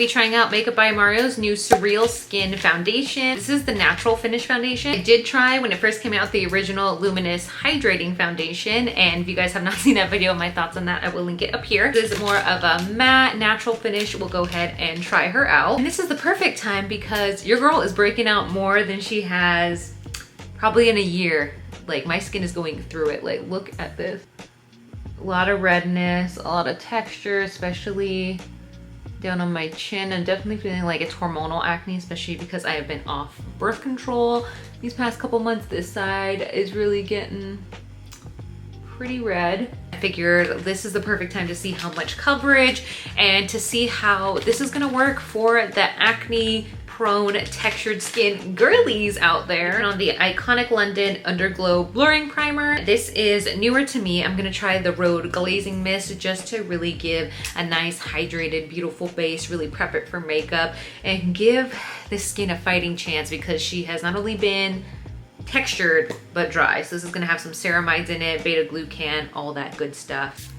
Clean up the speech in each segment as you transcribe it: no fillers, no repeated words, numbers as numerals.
be trying out Makeup by Mario's new Surreal Skin Foundation. This is the natural finish foundation. I did try when it first came out the original Luminous Hydrating Foundation, and if you guys have not seen that video, my thoughts on that, I will link it up here. This is more of a matte natural finish. We'll go ahead and try her out. And this is the perfect time because your girl is breaking out more than she has probably in a year. Like, my skin is going through it. Like, look at this. A lot of redness, a lot of texture, especially down on my chin. I'm definitely feeling like it's hormonal acne, especially because I have been off birth control these past couple months. This side is really getting pretty red. I figured this is the perfect time to see how much coverage and to see how this is gonna work for the acne prone textured skin girlies out there. And on the iconic London Underglow Blurring Primer. This is newer to me. I'm gonna try the Rhode Glazing Mist just to really give a nice hydrated, beautiful base, really prep it for makeup and give this skin a fighting chance because she has not only been textured but dry. So this is gonna have some ceramides in it, beta glucan, all that good stuff.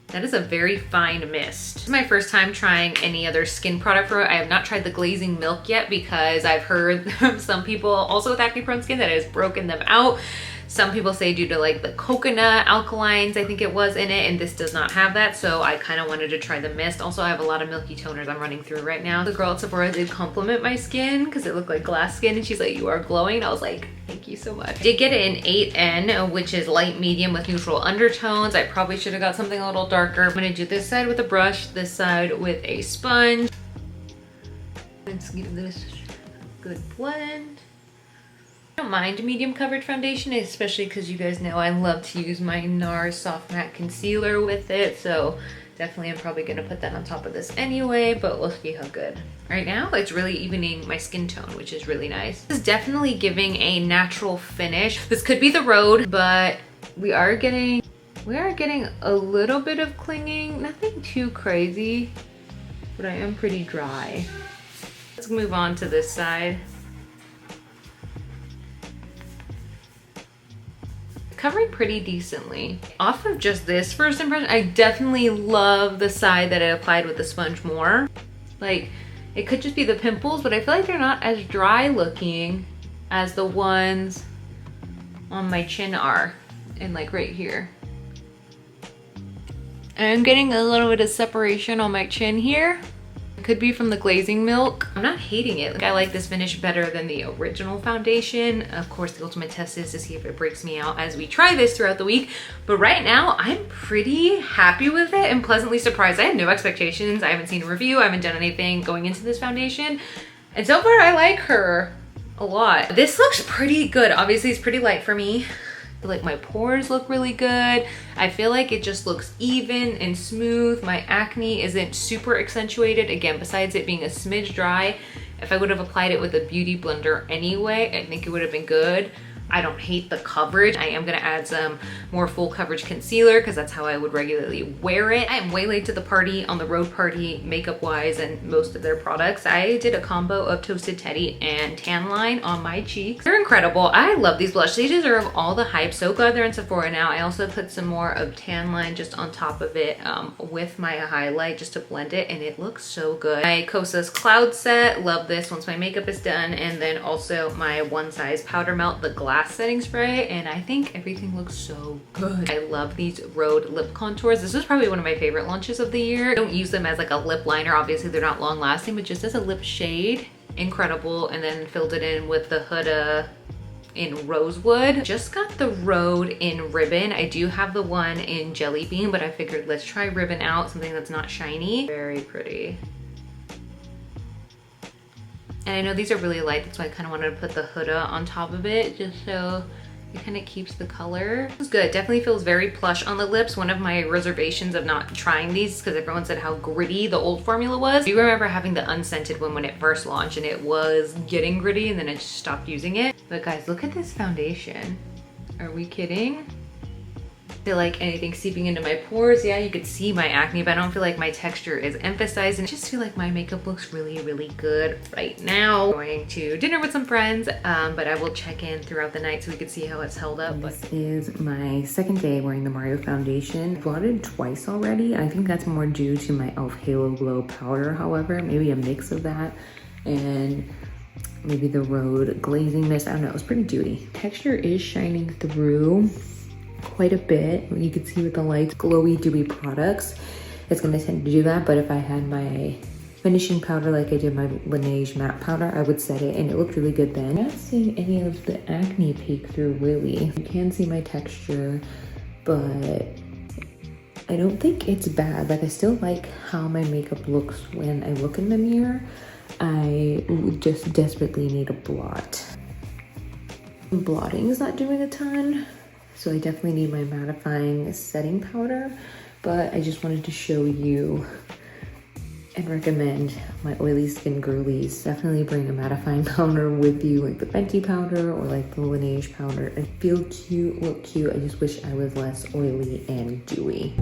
That is a very fine mist. This is my first time trying any other skin product for it. I have not tried the glazing milk yet because I've heard from some people also with acne prone skin that it has broken them out. Some people say due to like the coconut alkalines, I think it was in it, and this does not have that. So I kind of wanted to try the mist. Also, I have a lot of milky toners I'm running through right now. The girl at Sephora did compliment my skin because it looked like glass skin, and she's like, "You are glowing." I was like, thank you so much. I did get it in 8N, which is light medium with neutral undertones. I probably should have got something a little darker. I'm gonna do this side with a brush, this side with a sponge. Let's give this a good blend. I don't mind medium coverage foundation, especially because you guys know I love to use my NARS Soft Matte Concealer with it. So definitely I'm probably gonna put that on top of this anyway, but we'll see how good. Right now, it's really evening my skin tone, which is really nice. This is definitely giving a natural finish. This could be the Rhode, but we are getting a little bit of clinging. Nothing too crazy, but I am pretty dry. Let's move on to this side. Covering pretty decently. Off of just this first impression, I definitely love the side that I applied with the sponge more. Like, it could just be the pimples, but I feel like they're not as dry looking as the ones on my chin are, and like right here. I'm getting a little bit of separation on my chin here. Could be from the glazing milk. I'm not hating it. Like, I like this finish better than the original foundation. Of course, the ultimate test is to see if it breaks me out as we try this throughout the week. But right now, I'm pretty happy with it and pleasantly surprised. I had no expectations. I haven't seen a review. I haven't done anything going into this foundation. And so far, I like her a lot. This looks pretty good. Obviously, it's pretty light for me. Like, my pores look really good. I feel like it just looks even and smooth. My acne isn't super accentuated. Again, besides it being a smidge dry, if I would have applied it with a beauty blender anyway, I think it would have been good. I don't hate the coverage. I am gonna add some more full coverage concealer because that's how I would regularly wear it. I am way late to the party on the Rhode party makeup wise and most of their products. I did a combo of Toasted Teddy and Tan Line on my cheeks. They're incredible. I love these blushes. They deserve all the hype. So glad they're in Sephora now. I also put some more of Tan Line just on top of it with my highlight just to blend it, and it looks so good. My Kosas Cloud Set, love this once my makeup is done, and then also my One Size Powder Melt, the glass setting spray, and I think everything looks so good. I love these Rhode lip contours. This is probably one of my favorite launches of the year. I don't use them as like a lip liner. Obviously they're not long lasting, but just as a lip shade, incredible. And then filled it in with the Huda in Rosewood. Just got the Rhode in Ribbon. I do have the one in Jelly Bean, but I figured let's try Ribbon out, something that's not shiny. Very pretty. And I know these are really light, that's why I kind of wanted to put the Huda on top of it, just so it kind of keeps the color. It's good, definitely feels very plush on the lips. One of my reservations of not trying these, because everyone said how gritty the old formula was. I do remember having the unscented one when it first launched, and it was getting gritty, and then I just stopped using it. But guys, look at this foundation. Are we kidding? Feel like anything seeping into my pores. Yeah, you could see my acne, but I don't feel like my texture is emphasized, and I just feel like my makeup looks really, really good right now. I'm going to dinner with some friends, but I will check in throughout the night so we can see how it's held up. This is my second day wearing the Mario foundation. I've blotted twice already. I think that's more due to my e.l.f. Halo Glow powder, however, maybe a mix of that and maybe the Rhode glazing mist. I don't know, it was pretty dewy. Texture is shining through quite a bit. You can see with the light glowy dewy products, it's gonna tend to do that. But if I had my finishing powder like I did my Laneige matte powder, I would set it and it looked really good then. I'm not seeing any of the acne peek through really. You can see my texture, but I don't think it's bad. Like I still like how my makeup looks when I look in the mirror. I just desperately need a blot. Blotting is not doing a ton, so I definitely need my mattifying setting powder, but I just wanted to show you and recommend my oily skin girlies. Definitely bring a mattifying powder with you, like the Fenty powder or like the Laneige powder, and feel cute, look cute. I just wish I was less oily and dewy.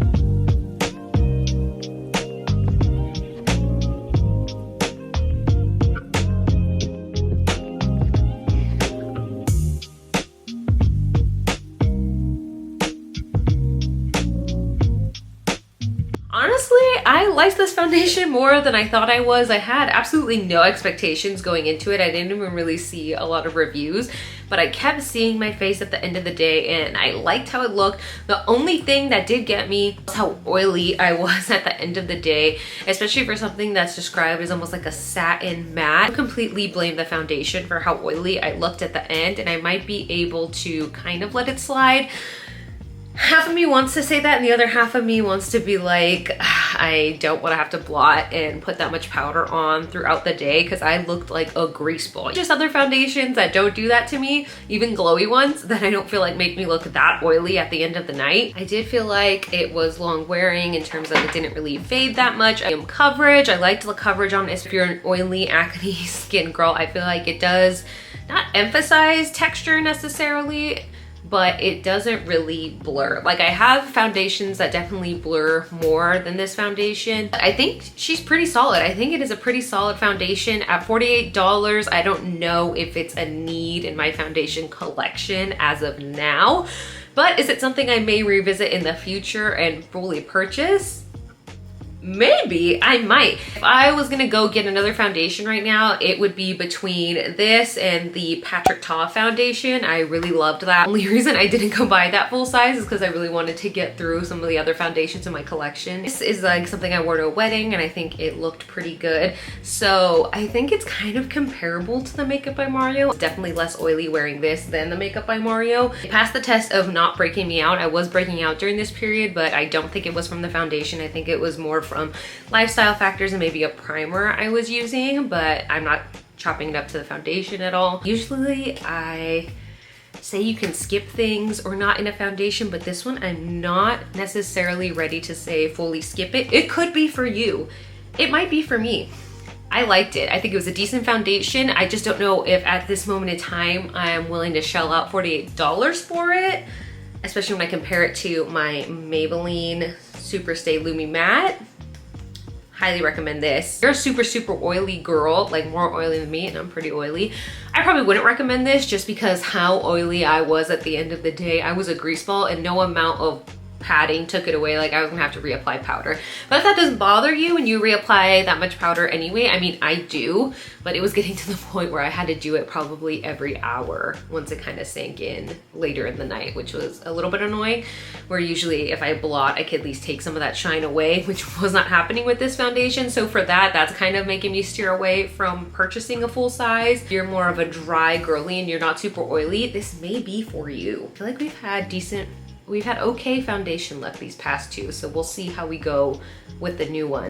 Honestly, I liked this foundation more than I thought I was. I had absolutely no expectations going into it. I didn't even really see a lot of reviews, but I kept seeing my face at the end of the day and I liked how it looked. The only thing that did get me was how oily I was at the end of the day, especially for something that's described as almost like a satin matte. I completely blame the foundation for how oily I looked at the end, and I might be able to kind of let it slide. Half of me wants to say that and the other half of me wants to be like, I don't want to have to blot and put that much powder on throughout the day because I looked like a grease ball. Just other foundations that don't do that to me, even glowy ones that I don't feel like make me look that oily at the end of the night. I did feel like it was long wearing in terms of it didn't really fade that much. Coverage, I liked the coverage on it. If you're an oily acne skin girl, I feel like it does not emphasize texture necessarily, but it doesn't really blur. Like I have foundations that definitely blur more than this foundation. I think she's pretty solid. I think it is a pretty solid foundation at $48. I don't know if it's a need in my foundation collection as of now, but is it something I may revisit in the future and fully purchase? Maybe, I might. If I was gonna go get another foundation right now, it would be between this and the Patrick Ta foundation. I really loved that. Only reason I didn't go buy that full size is because I really wanted to get through some of the other foundations in my collection. This is like something I wore to a wedding and I think it looked pretty good. So I think it's kind of comparable to the Makeup by Mario. It's definitely less oily wearing this than the Makeup by Mario. It passed the test of not breaking me out. I was breaking out during this period, but I don't think it was from the foundation. I think it was more from lifestyle factors and maybe a primer I was using, but I'm not chopping it up to the foundation at all. Usually I say you can skip things or not in a foundation, but this one I'm not necessarily ready to say fully skip it. It could be for you. It might be for me. I liked it. I think it was a decent foundation. I just don't know if at this moment in time I'm willing to shell out $48 for it, especially when I compare it to my Maybelline Super Stay Lumi Matte. Highly recommend this. If you're a super, super oily girl, like more oily than me, and I'm pretty oily, I probably wouldn't recommend this just because how oily I was at the end of the day. I was a grease ball and no amount of padding took it away. Like I was gonna have to reapply powder. But if that doesn't bother you and you reapply that much powder anyway, I mean, I do, but it was getting to the point where I had to do it probably every hour once it kind of sank in later in the night, which was a little bit annoying, where usually if I blot, I could at least take some of that shine away, which was not happening with this foundation. So for that, that's kind of making me steer away from purchasing a full size. If you're more of a dry girly and you're not super oily, this may be for you. I feel like we've had okay foundation left these past two, so we'll see how we go with the new one.